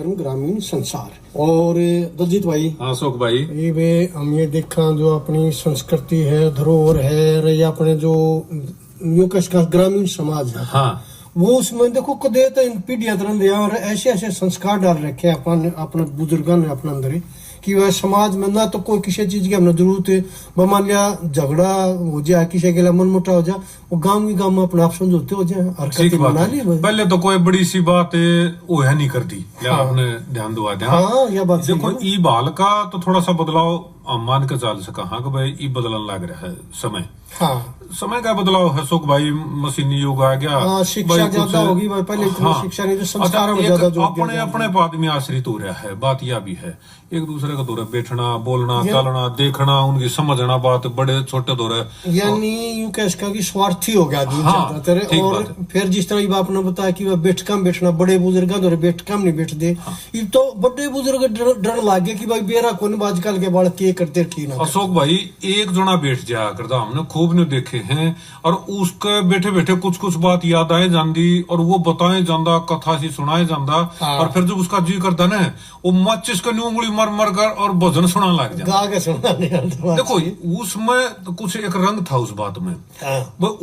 ग्रामीण संसार। और दलजीत भाई, हाँ अशोक भाई, ये हम ये देखा जो अपनी संस्कृति है, धरोहर है, या अपने जो ग्रामीण समाज है, हाँ वो उसमें देखो कदे तो इन पीढ़ियां तरह और ऐसे ऐसे संस्कार डाल रखे हैं अपन अपने बुजुर्गों ने अपने अंदर ही, कि वह समाज में ना तो कोई किसी चीज की हमने जरूरत है, मान लिया झगड़ा हो जाए, किसी के लिए मन मुटा हो जाए, वो गांव में अपने आप समझौते हो जाए, हरकतें बना ली। पहले तो कोई बड़ी सी बात वो है नहीं करती, आपने ध्यान दुआ दिया। हाँ, यह बात देखो ई बाल का तो थोड़ा सा बदलाव मान के चाल सका, हाँ कि भाई ई बदलने लग रहा है समय। हाँ, समय का बदलाव है सुख भाई, मशीनी युग आ गया। हाँ, शिक्षा ज्यादा होगी भाई, पहले इतनी शिक्षा नहीं थी, संस्कार में ज्यादा जोर दिया अपने अपने आदमी आश्रित हो रहा है। बात यह भी है, एक दूसरे का दौरे बैठना, बोलना, चलना, देखना, उनकी समझना, बात बड़े छोटे दौरे, यानी यूं कह सका कि स्वार्थी हो गया आदमी ज्यादातर। और फिर जिस तरह आपने बताया कि वह बैठका में बैठना, बड़े बुजुर्ग दौरे बैठका में नहीं बैठते, ये तो बड़े बुजुर्ग डर लाग गया कि भाई बेरा कौन आजकल के बाल के करते रखी ना। अशोक भाई एक जना बैठ जाया करता, हमने खूब ने देखे हैं, और उसके बैठे बैठे कुछ कुछ बात याद आए जाती, और वो बताए जाता, कथा सी सुनाए जाता। और फिर जब उसका जी करता ना, वो माचिस का उंगली मर मर कर और भजन सुना लग जाता। देखो उसमें तो कुछ एक रंग था उस बात में,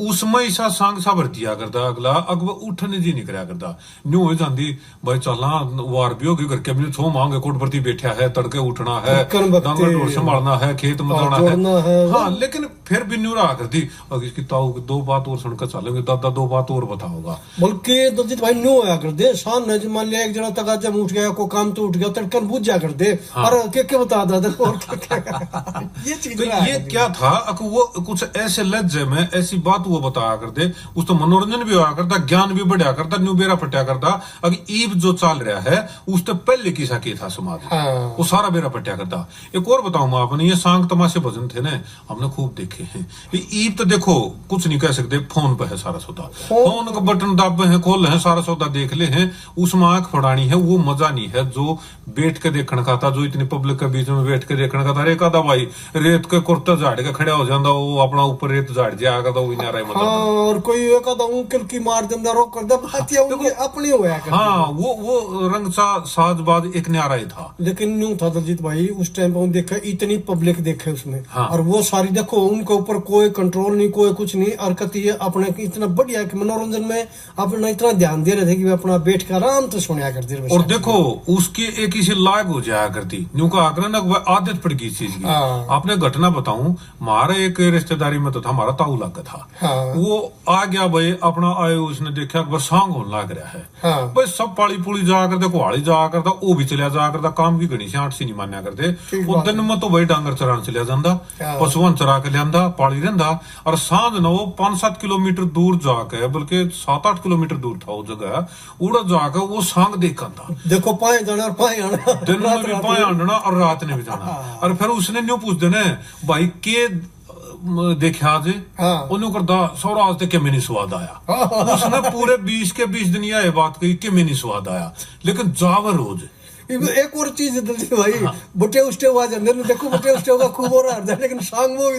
उसमें ऐसा सांग सा भर दिया करता, अगला अगवा उठने जी नहीं कराया करता, न्यू हो जाती भाई चलना वार भी होगी करके अपनी छो मांगे कोट प्रति बैठा है, तड़के उठना है, डांगर संभालना है, खेत में जाना है। हाँ, लेकिन फिर भी न्यू रहा करती, इसकी ताऊ दो बात और सुनकर चलेंगे, दादा दो बात और बताओगा। बल्कि दलजीत भाई न्यू होया कर दे, शान ने मान लिया एक जना तक जब उठ गया, को काम तो उठ गया, तड़कन बुझ जा कर दे, और क्या बता दादा और ये चीज ये क्या था, वो कुछ ऐसे लज्जे में ऐसी बात वो बताया करते, उस तो मनोरंजन भी होया करता, ज्ञान भी बढ़िया करता, न्यू बेरा फटिया करता। अगर ईब जो चल रहा है उस तो पहले किसा की था समाज, वो सारा बेरा फटिया करता। एक और बताऊं मैं, अपने ये सांग तमाशे भजन थे ना, हमने खूब देखे हैं। ईब तो देखो कुछ नहीं कह सकते, फोन पे है सारा सौदा, फोन का बटन दाबे हैं, खोल हैं, सारा सौदा देख ले हैं, उसमें आंख फड़ानी है, वो मजा नहीं है जो बैठ के देखने का था, जो इतनी पब्लिक के बीच में बैठ के देखने का था। एक आधा भाई रेत के कुर्ता झाड़ के खड़ा हो जाता, वो अपना ऊपर रेत झाड़ जाएगा तो वही नारा मजा। और कोई एक आधा उंगल की मार देंदा, रोक कर दे, अपनी होया कर। हाँ, वो रंग सा साजबाज एक न्यारा ही था। लेकिन न्यू था दलजीत भाई, उस टाइम पर हम देखा इतनी पब्लिक देखे उसमें, और वो सारी देखो उनके ऊपर कोई कंट्रोल नहीं, कोई कुछ नहीं, और कती अपने इतना बढ़िया मनोरंजन में अपना इतना ध्यान दे रहे थे कि अपना बैठ कर आराम से सुना करते। और देखो उसकी एक इसी लायक हो जाया करती, न्यू का आकर ना आदत पड़ गई चीज की। आपने घटना बताऊं, हमारे एक रिश्तेदारी में तो था, हमारा ताऊ लगा था, वो आ गया भाई अपना आए, उसने देखा बस सांग होने लग रहा है, भाई सब पाली पुली जाया करते, कुहाड़ी जाया करता, वो भी चलिया जाया करता, काम भी घनी से आठ सी नहीं मान्या करते। वो दिन में तो भाई डांगर चरान चलिया जाता, पशुआं चरा के लिया पाली रहा, और सांझ न वो 5-7 किलोमीटर दूर जाके, बल्कि 7-8 किलोमीटर दूर था वो जगह, उड़ा जाकर वो सांग देखा था। देखो पाए जाना और पाए आना, दिन में भी पाए आना और रात ने भी जाना। और फिर उसने न्यू पूछ देने भाई के देखा आज, उन्होंने करता सौरा आज तक के नहीं स्वाद आया। उसने पूरे 20 के 20 दिन यह बात कही कि नहीं स्वाद आया, लेकिन जावर रोज। एक और चीज है दलजीत भाई, बटे उष्टे हुआ जाते हैं, देखो बटे उष्टे होगा खूब हो रहा है, लेकिन सांग वो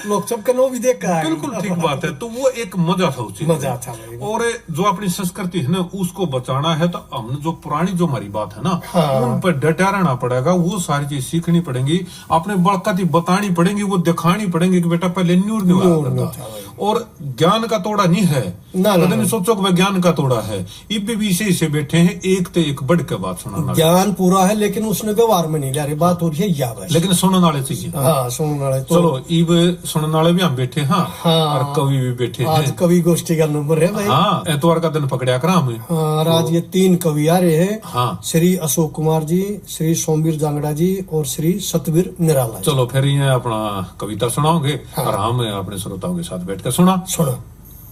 लोग सबका नो भी देखा है। बिल्कुल ठीक बात है, तो वो एक मजा था, उस मजा था भाई। और जो अपनी संस्कृति है ना उसको बचाना है, तो हमने जो पुरानी जो हमारी बात है ना, उन पर डटा रहना पड़ेगा, वो सारी चीज सीखनी पड़ेगी, अपने बड़कती बतानी पड़ेगी, वो दिखानी पड़ेगी कि बेटा पहले न्यूर नहीं हुआ। और ज्ञान का तोड़ा नहीं है, नहीं सोचो कि ज्ञान का तोड़ा है, इब भी इसे बैठे हैं, एक तो एक बढ़ के बात सुनाना, ज्ञान पूरा है लेकिन उसने व्यवहार में नहीं ला रही, बात हो रही है याद है, लेकिन सुनने वाले चाहिए। हाँ, सुनने वाले तो चलो इब सुनने वाले भी हम बैठे, हाँ, और कवि भी बैठे हैं। आज कवि गोष्ठी का नंबर है भाई। हाँ, एतवार का दिन पकड़िया करा हमें। और आज ये 3 कवि आ रहे हैं। हाँ, श्री अशोक कुमार जी, श्री सोमवीर जांगड़ा जी और श्री सतवीर निराला। चलो फिर ये अपना कविता सुनाओगे, और हम अपने श्रोताओं के साथ बैठ कर सुनो।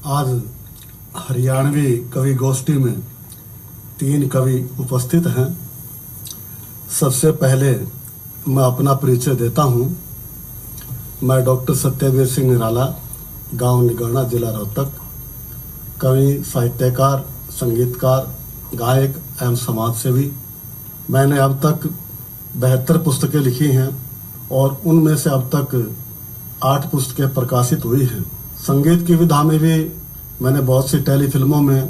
आज हरियाणवी कवि गोष्ठी में 3 कवि उपस्थित हैं। सबसे पहले मैं अपना परिचय देता हूं। मैं डॉक्टर सत्यवीर सिंह निराला, गांव निगौना, जिला रोहतक, कवि, साहित्यकार, संगीतकार, गायक एवं समाजसेवी। मैंने अब तक 72 पुस्तकें लिखी हैं, और उनमें से अब तक 8 पुस्तकें प्रकाशित हुई हैं। संगीत की विधा में भी मैंने बहुत सी टेली फिल्मों में,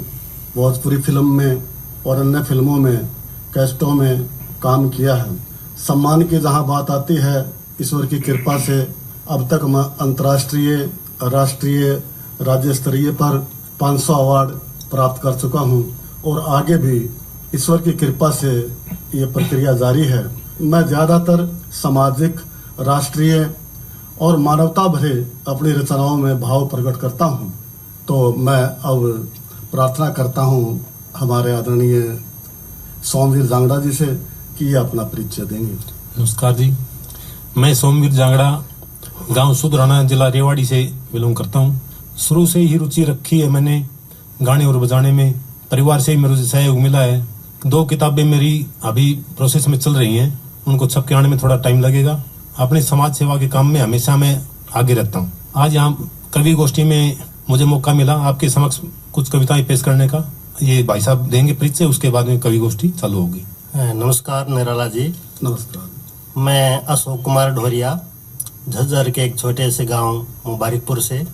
भोजपुरी फिल्म में और अन्य फिल्मों में कैस्टों में काम किया है। सम्मान की जहां बात आती है, ईश्वर की कृपा से अब तक मैं अंतर्राष्ट्रीय, राष्ट्रीय, राज्य स्तरीय पर 500 अवार्ड प्राप्त कर चुका हूं और आगे भी ईश्वर की कृपा से ये प्रक्रिया जारी है। मैं ज़्यादातर सामाजिक, राष्ट्रीय और मानवता भरे अपनी रचनाओं में भाव प्रकट करता हूं। तो मैं अब प्रार्थना करता हूं हमारे आदरणीय सोमवीर जांगड़ा जी से कि ये अपना परिचय देंगे। नमस्कार जी, मैं सोमवीर जांगड़ा गांव सुधराना, जिला रेवाड़ी से बिलोंग करता हूं। शुरू से ही रुचि रखी है मैंने गाने और बजाने में। परिवार से ही मेरे सहयोग मिला है। 2 किताबें मेरी अभी प्रोसेस में चल रही हैं, उनको छप के आने में थोड़ा टाइम लगेगा। अपने समाज सेवा के काम में हमेशा मैं आगे रहता हूँ। आज यहाँ कवि गोष्ठी में मुझे मौका मिला आपके समक्ष कुछ कविताएं पेश करने का। ये भाई साहब देंगे परिचय, उसके बाद में कवि गोष्ठी चालू होगी। नमस्कार निराला जी। नमस्कार। मैं अशोक कुमार ढोरिया, झज्जर के एक छोटे से गांव मुबारकपुर से,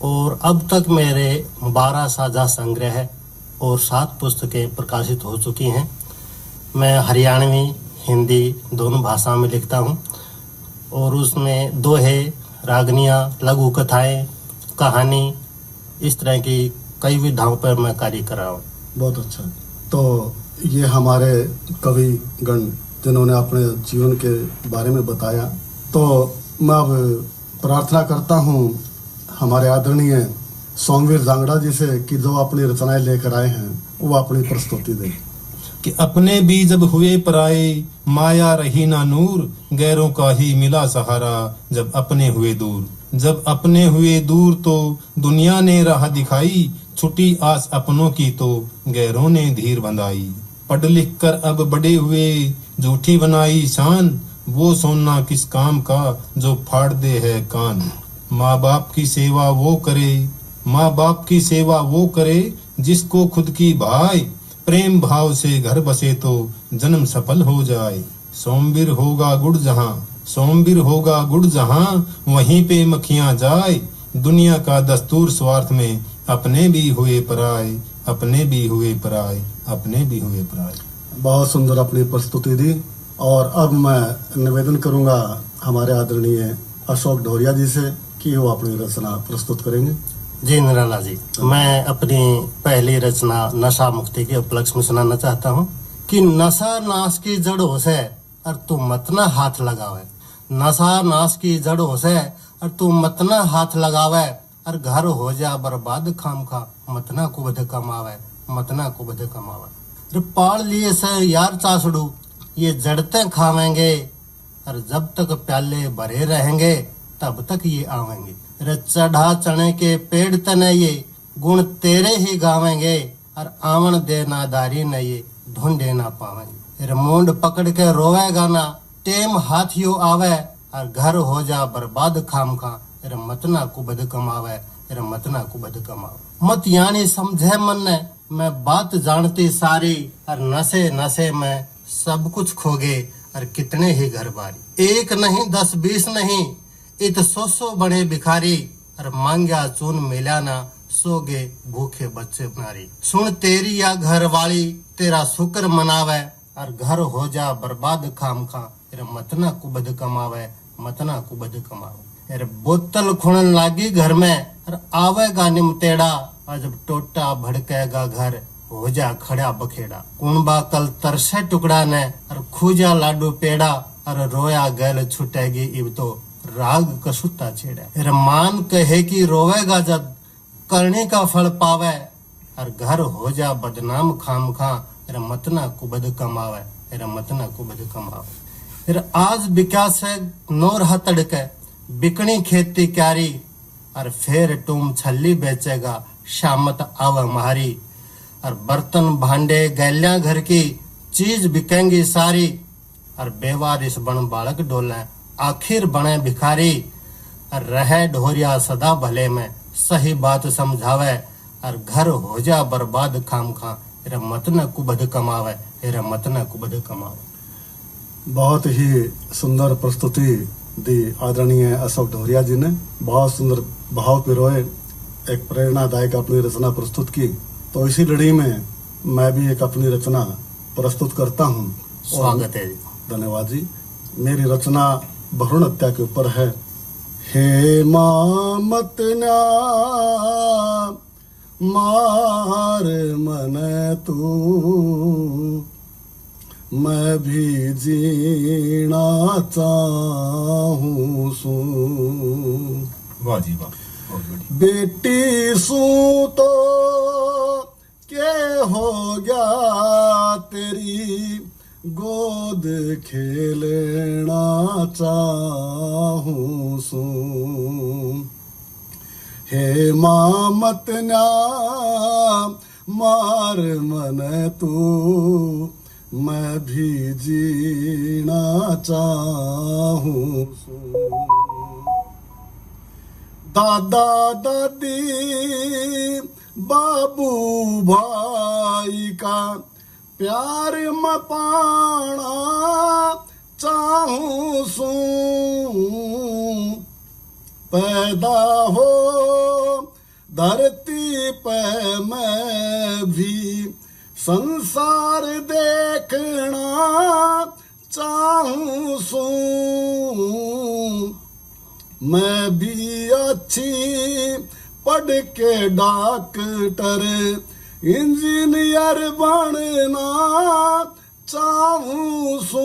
और अब तक मेरे 12 साझा संग्रह और 7 पुस्तकें प्रकाशित हो चुकी हैं। मैं हरियाणवी, हिंदी दोनों भाषा में लिखता हूं और उसमें दोहे, रागनियाँ, लघु कथाएं, कहानी, इस तरह की कई विधाओं पर मैं कार्य कर रहा हूँ। बहुत अच्छा। तो ये हमारे कवि गण जिन्होंने अपने जीवन के बारे में बताया, तो मैं अब प्रार्थना करता हूँ हमारे आदरणीय सोमवीर जांगड़ा जी से कि जो अपनी रचनाएं लेकर आए हैं वो अपनी प्रस्तुति दें। कि अपने भी जब हुए पराए, माया रही ना नूर, गैरों का ही मिला सहारा जब अपने हुए दूर। जब अपने हुए दूर तो दुनिया ने राह दिखाई, छुटी आस अपनों की तो गैरों ने धीर बंधाई। पढ़ लिख कर अब बड़े हुए, झूठी बनाई शान, वो सोना किस काम का जो फाड़ दे है कान। माँ बाप की सेवा वो करे, माँ बाप की सेवा वो करे, जिसको खुद की भाई, प्रेम भाव से घर बसे तो जन्म सफल हो जाए। सोमवीर होगा गुड़ जहाँ, सोमवीर होगा गुड़ जहाँ, वहीं पे मक्खियाँ जाए। दुनिया का दस्तूर स्वार्थ में अपने भी हुए पराए, अपने भी हुए पराए, अपने भी हुए पराए। बहुत सुंदर अपनी प्रस्तुति दी। और अब मैं निवेदन करूंगा हमारे आदरणीय अशोक ढोरिया जी से कि वो अपनी रचना प्रस्तुत करेंगे। जी निराला जी, मैं अपनी पहली रचना नशा मुक्ति के उपलक्ष्य में सुनाना चाहता हूँ कि नशा नाश की जड़ हो से और तू मत ना हाथ लगावे। नशा नाश की जड़ हो से और तू मत ना हाथ लगावे, और घर हो जा बर्बाद खाम खा, मत ना कुबद कमावे, मत ना कुबद कमावे। पाल लिए से यार चासड़ू, ये जड़ते खावेंगे, और जब तक प्याले भरे रहेंगे तब तक ये आवेंगे। रे चढ़ा चने के पेड़ तने ये गुण तेरे ही गावेंगे, और आवन दे नादारी न ये ढूंढे ना पावेंगे। रे मुंड पकड़ के रोवेगा ना, टेम हाथियों आवे, और घर हो जा बर्बाद खाम खा, रे मत ना कुबद कमावे, रे मत ना कुबद कमावे। मत यानी समझे मन ने, मैं बात जानती सारी, और नशे नशे में सब कुछ खोगे, और कितने ही घर बारी। 1 नहीं 10 20 नहीं, इत 100 बड़े भिखारी, और मांग्या चून मिला ना, सोगे भूखे बच्चे नारी। सुन तेरी या घर वाली, तेरा शुक्र मनावे, और घर हो जा बर्बाद खाम खा, मत ना कुबद कमावे, मत ना कुबद कमावे। बोतल खुणन लागी घर में, और आवेगा निमतेड़ा, और जब टोटा भड़केगा घर, हो जा खड़ा बखेड़ा। कुणबा कल तरसे टुकड़ा ने, और खूजा लाडू पेड़ा, और रोया गैल छुटेगी इब तो राग कसूता छेड़ा। मान कहे कि रोवेगा जब करने का फल पावे, और घर हो जा बदनाम खाम खा, मत ना कुबद कमावे, मत ना कुबद कमावे। आज विकास है नोर हतड़के, बिकनी खेती क्यारी, और फिर तुम छल्ली बेचेगा, शामत आव मारी। और बर्तन भांडे गैलियां घर की, चीज बिकेंगी सारी, और बेवारिस बन बालक डोले, आखिर बने भिखारी। और रहे ढोरिया सदा भले में, सही बात समझावे, और घर हो जा बर्बाद खाम खा, मत न कुबद कमावे, मत न कुबद कमावे। बहुत ही सुंदर प्रस्तुति दी आदरणीय अशोक ढोरिया जी ने। बहुत सुंदर भाव पिरोए एक प्रेरणादायक अपनी रचना प्रस्तुत की। तो इसी लड़ी में मैं भी एक अपनी रचना प्रस्तुत करता हूँ। स्वागत है जी। धन्यवाद जी। मेरी रचना भ्रूण हत्या के ऊपर है। हे माँ मत ना मार मन तू, मैं भी जीना चाहूं सू। वाह जी वाह, बहुत बढ़िया। बेटी सू तो के हो गया तेरी गोद खेलना चाहूं सू। हे माँ मत ना मार मन तू, मैं भी जीना चाहूं सू। दादा दादी बाबू भाई का प्यार मैं पाना चाहूं सू। पैदा हो धरती पे मैं भी संसार देखना चाहूं सू। मैं भी अच्छी पढ़ के डॉक्टर इंजीनियर बनना चाहूं सू।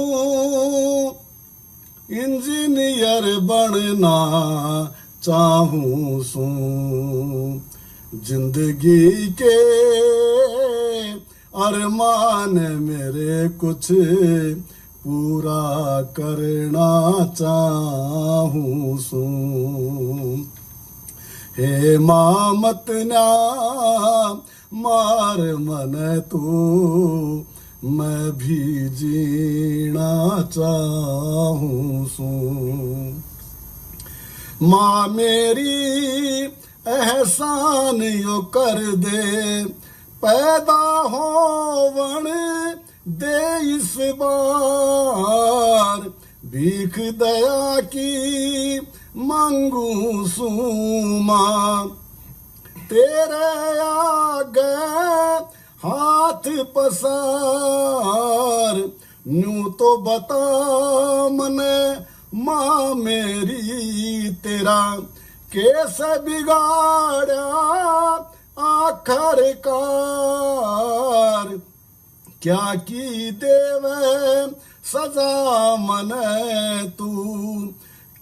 इंजीनियर बनना चाहूं सू। जिंदगी के अरमान मेरे कुछ पूरा करना चाहूं सू। हे माँ मत ना मार मन तू, मैं भी जीना चाहूं सू। माँ मेरी एहसान यो कर दे, पैदा होवन दे इस बार। भीख दया की मांगू सू माँ, तेरे आगे हाथ पसार। न्यू तो बता मने माँ मेरी, तेरा कैसे बिगाड़ा आखिरकार। क्या की देवे सजा मने तू,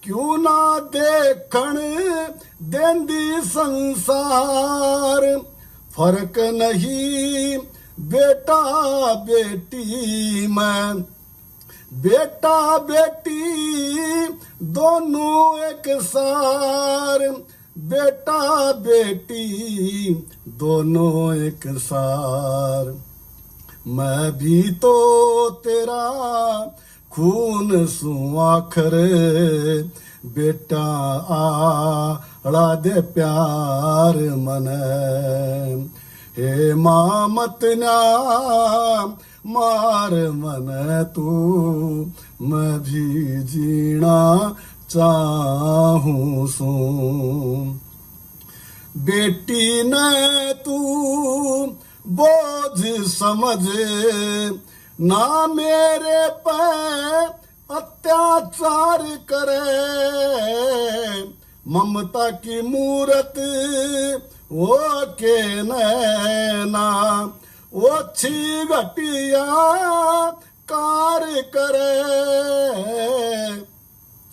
क्यों ना देखण देंदी संसार। फर्क नहीं बेटा बेटी में, बेटा बेटी दोनों एक सार। बेटा बेटी दोनों एक सार। मैं भी तो तेरा खून सू आखर, बेटा आड़ा दे प्यार मने। हे माँ मत ना मार मन तू, मैं भी जीना चाहूं सू। बेटी ने तू बोझ समझ ना मेरे पे अत्याचार करे। ममता की मूरत वो के नैना, ओछी घटिया कार करे।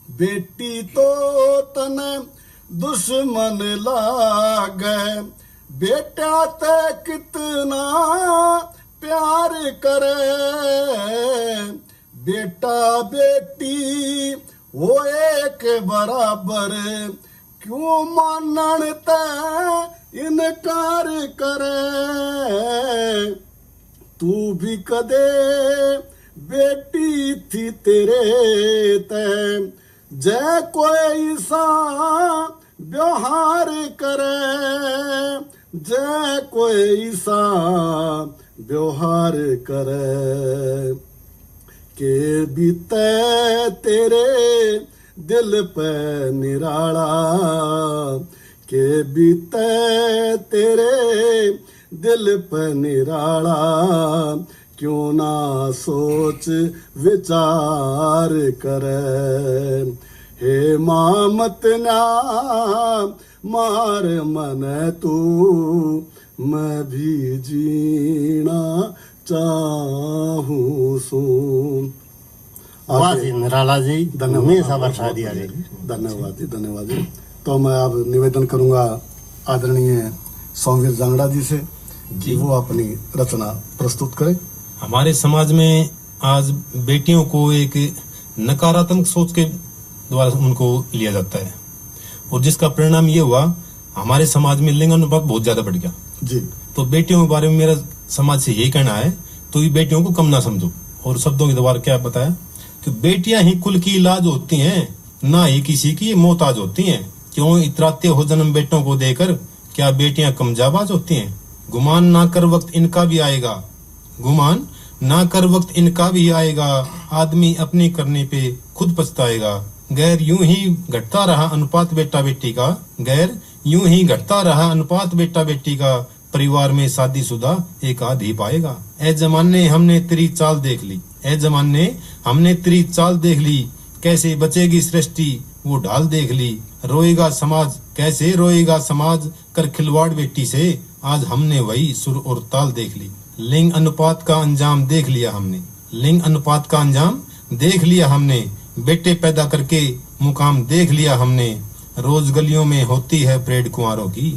बेटी तो तने दुश्मन लागे, बेटा ते कितना प्यार करे। बेटा बेटी वो एक बराबर, क्यों मानन ते इनकार करे। तू भी कदे बेटी थी तेरे ते, जय कोई सा व्यवहार करे। जय कोई सा व्यवहार करे। के बीते तेरे दिल पे निराला, के बीते तेरे दिल पे निराला। क्यों ना सोच विचार करे। हे माँ मत ना मार मन तू, मैं भी जीना चाहूँ सू। वाह जी निराला जी, धन्यवाद। हमेशा बरसा दिया जी। धन्यवाद जी, धन्यवाद जी। तो मैं अब निवेदन करूंगा आदरणीय सोमवीर जांगड़ा जी से कि वो अपनी रचना प्रस्तुत करें। हमारे समाज में आज बेटियों को एक नकारात्मक सोच के द्वारा उनको लिया जाता है, और जिसका परिणाम ये हुआ हमारे समाज में लिंग अनुपात बहुत ज्यादा बढ़ गया जी। तो बेटियों के बारे में मेरा समाज से यही कहना है, तो ये बेटियों को कम ना समझो। और शब्दों के द्वारा क्या बताया कि बेटियां ही कुल की इलाज होती हैं, ना ही किसी की मोहताज होती हैं। क्यों इतराते हो जन्म बेटों को देकर, क्या बेटियां कमजाबाज होती हैं? गुमान ना कर वक्त इनका भी आएगा, गुमान ना कर वक्त इनका भी आएगा, आदमी अपने करने पे खुद पछताएगा। गैर यूं ही घटता रहा अनुपात बेटा बेटी का, गैर यूं ही घटता रहा अनुपात बेटा बेटी का, परिवार में शादीशुदा एक आध ही पाएगा। ए जमाने हमने तेरी चाल देख ली, ए जमाने हमने तेरी चाल देख ली, कैसे बचेगी सृष्टि वो ढाल देख ली। रोएगा समाज कैसे रोएगा समाज, कर खिलवाड़ बेटी से, आज हमने वही सुर और ताल देख ली। लिंग अनुपात का अंजाम देख लिया हमने, लिंग अनुपात का अंजाम देख लिया हमने, बेटे पैदा करके मुकाम देख लिया हमने। रोज गलियों में होती है परेड कुंवारों की,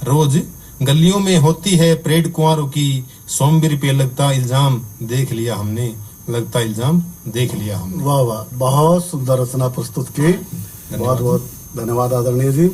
रोज गलियों में होती है परेड कुंवारों की, सोमवीर पे लगता इल्जाम देख लिया हमने, लगता इल्जाम देख लिया हमने। वाह वाह, बहुत सुंदर रचना प्रस्तुत की, बहुत बहुत धन्यवाद आदरणीय जी।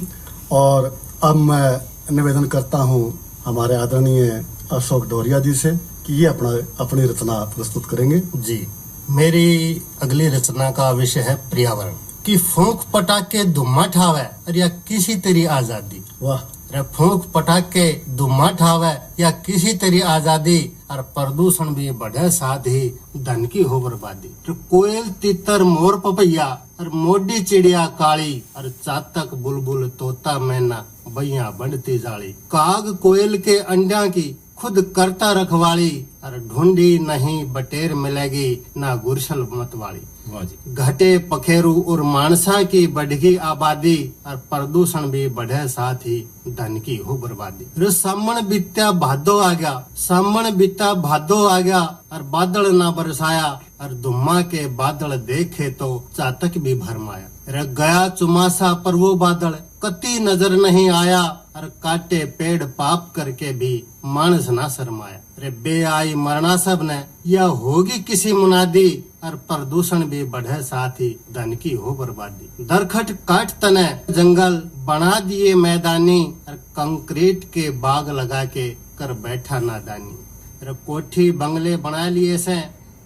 और अब मैं निवेदन करता हूँ हमारे आदरणीय अशोक डोरिया जी से कि ये अपनी रचना प्रस्तुत करेंगे। जी, मेरी अगली रचना का विषय है पर्यावरण। कि फूंक पटाके धुम्मा ठावे और या किसी तेरी आजादी। वाह, अरे फूंक पटाके धुम्मा ठावे या किसी तेरी आजादी, और प्रदूषण भी बढ़े साथ ही धन की हो बर्बादी। तो कोयल तितर मोर पपैया और मोडी चिड़िया काली, और चातक बुलबुल तोता मैना बैया बढ़ती जाली। काग कोयल के अंडा की खुद करता रखवाली, और ढूंढी नहीं बटेर मिलेगी ना गुरसल मतवाली। वाह जी। घटे पखेरु और मानसा की बढ़गी आबादी, और प्रदूषण भी बढ़े साथ ही धन की हो बर्बादी। रे सामण बीत्या भादो आ गया, सामण बीता भादो आ गया, और बादल ना बरसाया, और धुम्मा के बादल देखे तो चातक भी भरमाया। रे गया चुमासा पर वो बादल कति नजर नहीं आया, और काटे पेड़ पाप करके भी मानस ना शर्माया। रे बे आई मरना सब ने या होगी किसी मुनादी, और प्रदूषण भी बढ़े साथ ही धन की हो बर्बादी। दरखत काट तने जंगल बना दिए मैदानी, और कंक्रीट के बाग लगा के कर बैठा नादानी। रे कोठी बंगले बना लिए से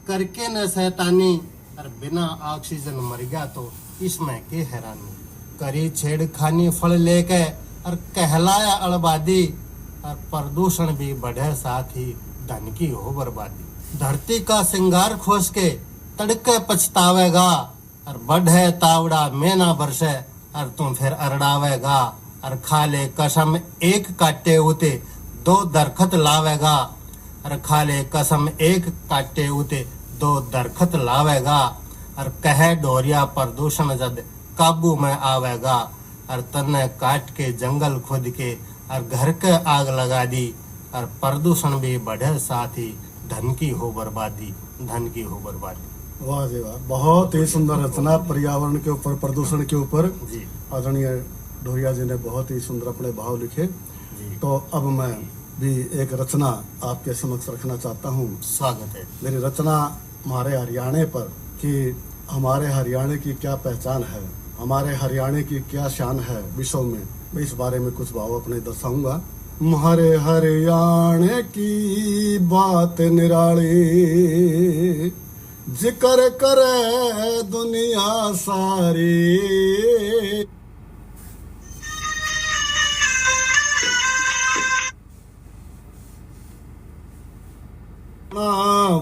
करके न शैतानी, और बिना ऑक्सीजन मर गया तो इसमें के हैरानी। करी छेड़खानी फल लेके और कहलाया अड़बादी, और प्रदूषण भी बढ़े साथ ही धन की हो बर्बादी। धरती का सिंगार खोस के तड़के पछतावेगा, और बढ़े तावड़ा में ना बरसे, और तुम फिर अरड़ावेगा। और खा ले कसम एक काटे उते दो दरखत लावेगा, और खा ले कसम एक काटे उते दो दरखत लावेगा। और कहे डोरिया प्रदूषण जद काबू में आवेगा, और तन्ने काट के जंगल खुद के और घर के आग लगा दी, और प्रदूषण भी बढ़े साथ ही धन की हो बर्बादी, धन की हो बर्बादी। वाह जी वाह, बहुत ही सुंदर रचना पर्यावरण के ऊपर, प्रदूषण के ऊपर जी आदरणीय ढोरिया जी ने बहुत ही सुंदर अपने भाव लिखे। जी, तो अब मैं भी एक रचना आपके समक्ष रखना चाहता हूँ। स्वागत है। मेरी रचना हमारे हरियाणा पर, कि हमारे हरियाणा की क्या पहचान है, हमारे हरियाणा की क्या शान है विश्व में, मैं इस बारे में कुछ भाव अपने दर्शाऊंगा। हमारे हरियाणा की बात निराली, जिक्र करे दुनिया सारी। ना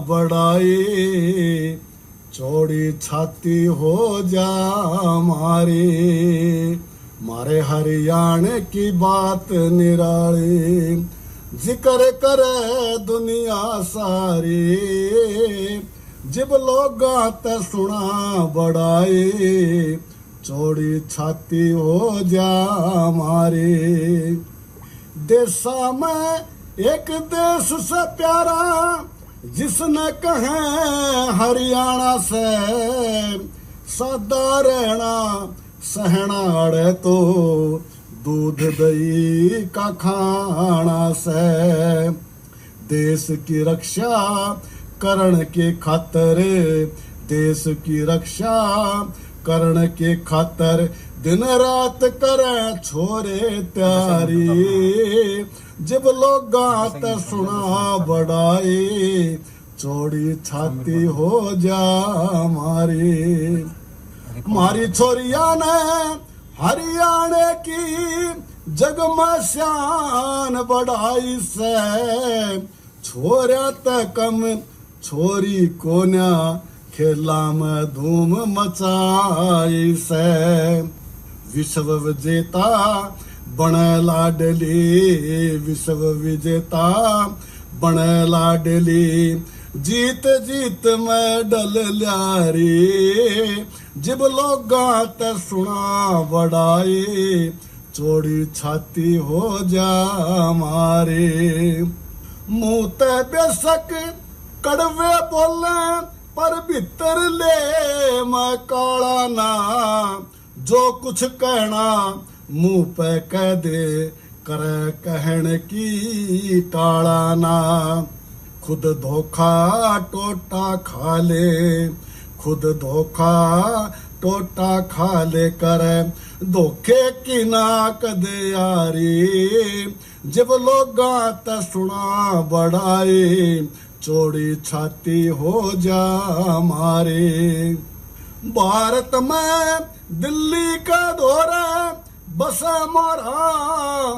बढ़ाई चौड़ी छाती हो जा मारे, मारे हरियाणा की बात निराली। जिक्र करे दुनिया सारी, जिब लोग ते सुना बड़ाई, चौड़ी छाती हो जा मारी। देसा में एक देश से प्यारा, जिसने कहे हरियाणा से, सादा रहना सहना अड़े तो, दूध दही का खाना से। देश की रक्षा करण के खातर, देश की रक्षा करण के खातर, दिन रात करे छोरे त्यारी। जब लोग गाते सुना बड़ाई, चौड़ी छाती हो जा मारी। मारी छोरिया ने हरियाणा की जग में शान बढ़ाई से, छोरा तक कम छोरी कोन्या, खेला में धूम मचाई से। विश्व विजेता बने लाडली, विश्व विजेता बने लाडली, जीत जीत मेडल ल्यारी। जब लोग गाते सुना बड़ाई, चौड़ी छाती हो जा मारे। मुंह ते बेशक कड़वे बोले, पर भीतर ले मैं काला ना। जो कुछ कहना मुंह पे कह दे, करे कहने की टाला ना। खुद धोखा टोटा खा ले, खुद धोखा टोटा खा ले, करे धोखे की नाक दे यारी। जब लोग गाते सुना बड़ाई, चौड़ी छाती हो जा मारे। भारत में दिल्ली का दौरा, बसा मारा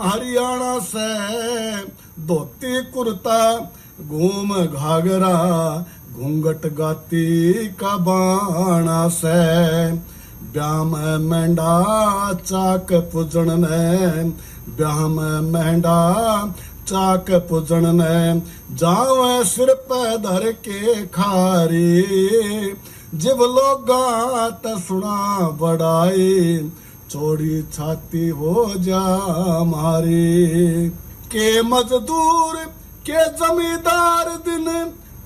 हरियाणा से। धोती कुर्ता घूम घाघरा, घूंघट गाती का बाणा से। ब्याह में मेंढा चाक पुजन ने, ब्याह में मेंढा चाक पुजन ने, जावे सिर पे धर के खारी। जब लोग गाते सुना बड़ाई, चौड़ी छाती हो जा मारी। के मजदूर के जमींदार दिन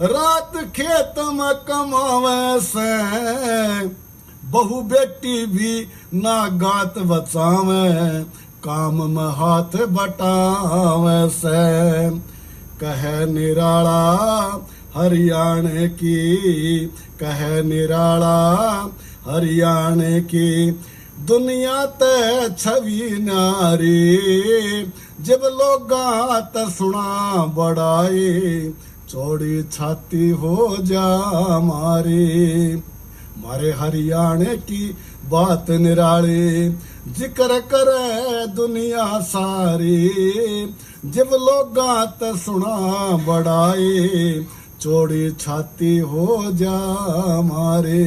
रात खेत में कमावे से, बहू बेटी भी ना गात बचावे, काम में हाथ बटावे से। कहे निराला हरियाणा की, कहे निराला हरियाणा की, दुनिया ते छवि नारी। जब लोग गाते सुना बड़ाई, चौड़ी छाती हो जा मारी। मारे हरियाणा की बात निराली, जिक्र करे दुनिया सारी। जब लोग गाते सुना बड़ाई, चौड़ी छाती हो जा मारे।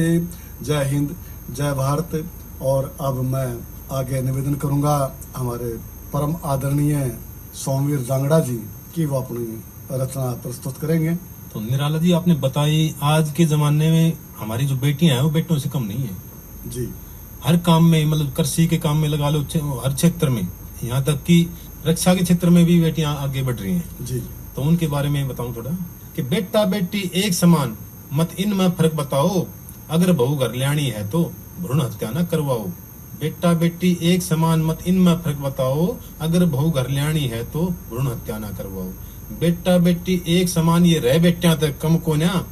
जय हिंद, जय भारत। और अब मैं आगे निवेदन करूंगा हमारे परम आदरणीय सोमवीर जांगड़ा जी की, वो अपनी रचना प्रस्तुत करेंगे। तो निराला जी, आपने बताई आज के जमाने में हमारी जो बेटियां हैं वो बेटों से कम नहीं है जी। हर काम में, मतलब कृषि के काम में लगा लो, हर क्षेत्र में, यहाँ तक कि रक्षा के क्षेत्र में भी बेटियां आगे बढ़ रही हैं जी। तो उनके बारे में बताऊं थोड़ा कि बेटा बेटी एक समान, मत इनमें फर्क बताओ। अगर बहू घर ल्याणी है तो भ्रूण हत्या न करवाओ। बेटा बेटी एक समान, मत इनमें फर्क बताओ। अगर बहू घर ल्याणी है तो भ्रूण हत्या न करवाओ। बेटा बेटी एक समान, ये रह बेटियां तक कम कोन्या।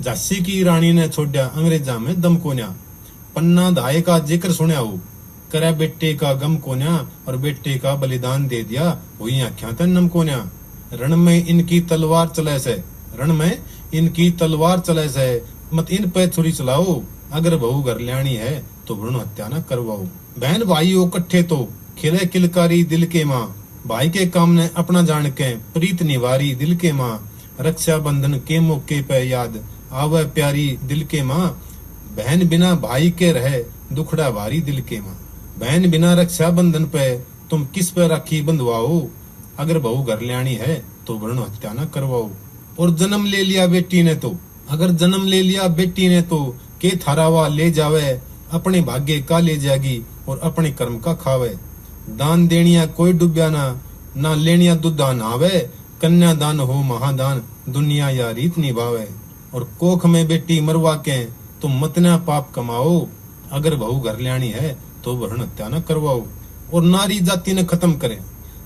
झांसी की रानी ने छोड़ा अंग्रेजा में दम कोन्या। पन्ना धाये का जिक्र सुन्या हो, करे बेटे का गम कोन्या। और बेटे का बलिदान दे दिया, हुई आख्या तन नम कोन्या। रण में इनकी तलवार चले से, रण में इनकी तलवार चले से, मत इन पे छुरी चलाओ। अगर बहू घर ल्याणी है तो भ्रूण हत्या न करवाओ। बहन भाइयों कट्ठे तो खिले किलकारी दिल के माँ। भाई के काम ने अपना जान के प्रीत निवारी दिल के माँ। रक्षा बंधन के मौके पे याद आवे प्यारी दिल के माँ। बहन बिना भाई के रहे दुखड़ा भारी दिल के माँ। बहन बिना रक्षा बंधन पे तुम किस पे राखी बंधवाओ। अगर बहू घर ल्याणी है तो भ्रूण हत्या न करवाओ। और जन्म ले लिया बेटी ने तो, अगर जन्म ले लिया बेटी ने तो के थारावा ले जावे, अपने भाग्य का ले जाएगी और अपने कर्म का खावे। दान देनिया कोई डूब्या ना लेनिया दुधा नावे, कन्या दान हो महादान, दुनिया या रीत निभावे। और कोख में बेटी मरवा के तुम मतना पाप कमाओ, अगर बहू घर ल्याणी है तो भ्रूण हत्या न करवाओ। और नारी जाति ने खत्म करे,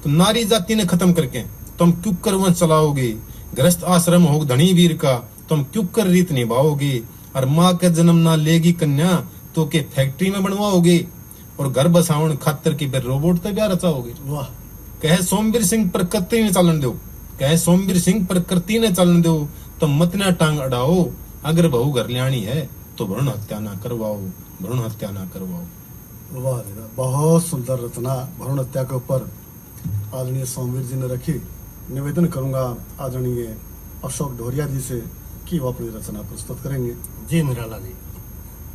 तो नारी जाति ने खत्म करके तुम क्यों कर वंश चलाओगे। गृहस्थ आश्रम हो धनी वीर का, तुम क्यों कर रीत निभाओगे। और माँ के जन्म ना लेगी कन्या तो के फैक्ट्री में बनवाओगे। और घर बसावन खातर की फिर रोबोट तो ब्याह रचाओगे। वाह, कहे सोमवीर सिंह प्रकृति ने चलन दो, कहे सोमवीर सिंह प्रकृति ने चलन दो, तुम मतना टांग अड़ाओ, अगर बहू घर ल्याणी है तो भ्रूण हत्या ना करवाओ, भ्रूण हत्या ना करवाओ। वाह रे वाह, बहुत सुंदर रचना भ्रूण हत्या के ऊपर आदरणीय सोमवीर जी ने रखी। निवेदन करूंगा आदरणीय अशोक ढोरिया जी से कि वो अपनी रचना प्रस्तुत करेंगे। जी निराला जी,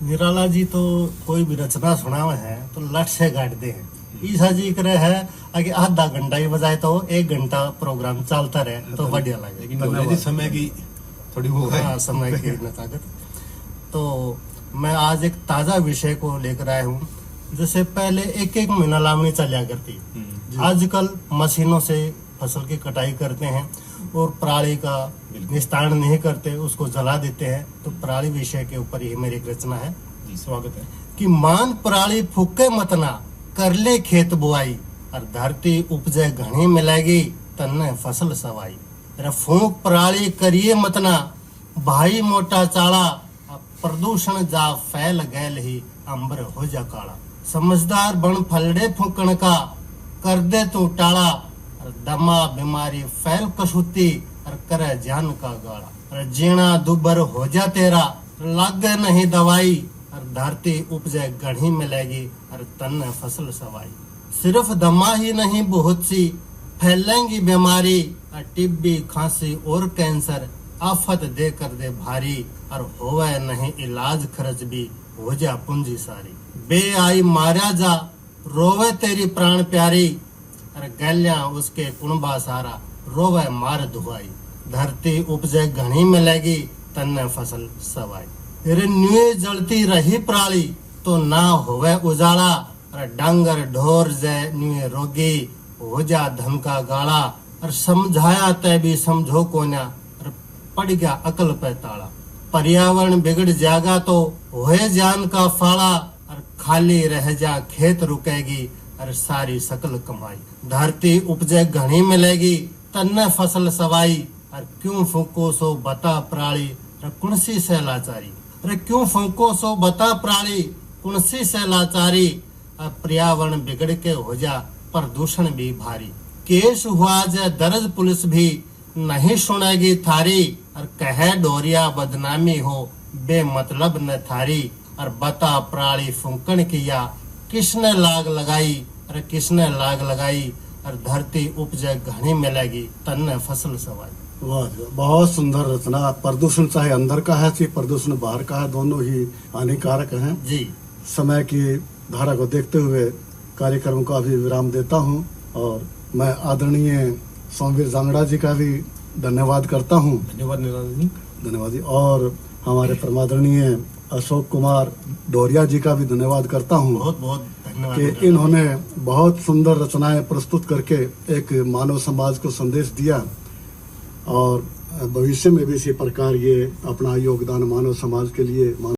निराला जी तो कोई भी रचना सुनावे है तो लट से गाड़ते हैं। ईसा जी करे है कि आधा घंटा ही बजाए तो 1 घंटा प्रोग्राम चलता रहे तो बढ़िया लगे। लेकिन ढोलिया जी समय की थोड़ी वो है। हाँ, समय की न ताकत। तो मैं आज एक ताजा विषय को लेकर आया हूँ। जैसे पहले 1-1 महीना लावनी चलिया करती, आजकल मशीनों से फसल की कटाई करते हैं और पराली का निस्तारण नहीं करते, उसको जला देते हैं। तो पराली विषय के ऊपर ही मेरी एक रचना है। जी, स्वागत है। कि मान पराली फूके मतना, कर ले खेत बुआई, और धरती उपजे घनी मिलेगी, तन्ने फसल सवाई। रे फूक पराली करिए मतना, भाई मोटा चाला, प्रदूषण जा फैल गैल ही, अंबर हो जा काला। समझदार बन फलड़े फूकण का, कर दे तू टाला, और दमा बीमारी फैल कसूती, और करे जान का गाड़ा। और जीना दुबर हो जा तेरा, लागे नहीं दवाई, और धरती उपजे गढ़ी मिलेगी, और तन्ने फसल सवाई। सिर्फ दमा ही नहीं बहुत सी फैलेंगी बीमारी, और टिब्बी खांसी और कैंसर आफत दे कर दे भारी, और होवे नहीं इलाज खर्च भी हो जा पूंजी सारी। बे आई मारा जा रोवे तेरी प्राण प्यारी, और गैल्या उसके कुणबा सारा रोवे मार दुआई। धरती उपजे घनी मिलेगी, तन्ने फसल सवाई। तेरे न्यूए जलती रही पराली, तो ना होवे उजाला, और डांगर ढोर जय न्यूए रोगी, हो जा धन का गाला। और समझाया तय भी समझो कोन्या, और पड़ गया अकल पे ताला। पर्यावरण बिगड़ जाएगा तो होए जान का फाड़ा, और खाली रह जा खेत रुकेगी, और सारी सकल कमाई। धरती उपजे घनी मिलेगी, तन्ने फसल सवाई। और क्यों फूको सो बता पराली, और कुणसी से लाचारी। अरे क्यों फूको सो बता पराली, कुणसी से लाचारी। और पर्यावरण बिगड़ के हो जा प्रदूषण भी भारी। केस हुआ जे दर्ज पुलिस भी नहीं सुनेगी थारी, और कहे डोरिया बदनामी हो बेमतलब न थारी। और बता पराली फूंकण किया, किसने लाग लगाई, और किसने लाग लगाई। और धरती उपजे घनी मिलेगी, तन्ने फसल सवाई। वाह, बहुत सुंदर रचना। प्रदूषण चाहे अंदर का है चाहे प्रदूषण बाहर का है, दोनों ही हानिकारक हैं। जी, समय की धारा को देखते हुए कार्यक्रम का भी विराम देता हूं, और मैं आदरणीय सोमवीर जांगड़ा जी का भी धन्यवाद करता हूं। धन्यवाद निराला जी। धन्यवाद जी। और हमारे परमादरणीय अशोक कुमार ढोरिया जी का भी धन्यवाद करता हूं बहुत बहुत धन्यवाद। कि इन्होंने बहुत सुंदर रचनाएं प्रस्तुत करके एक मानव समाज को संदेश दिया, और भविष्य में भी इसी प्रकार ये अपना योगदान मानव समाज के लिए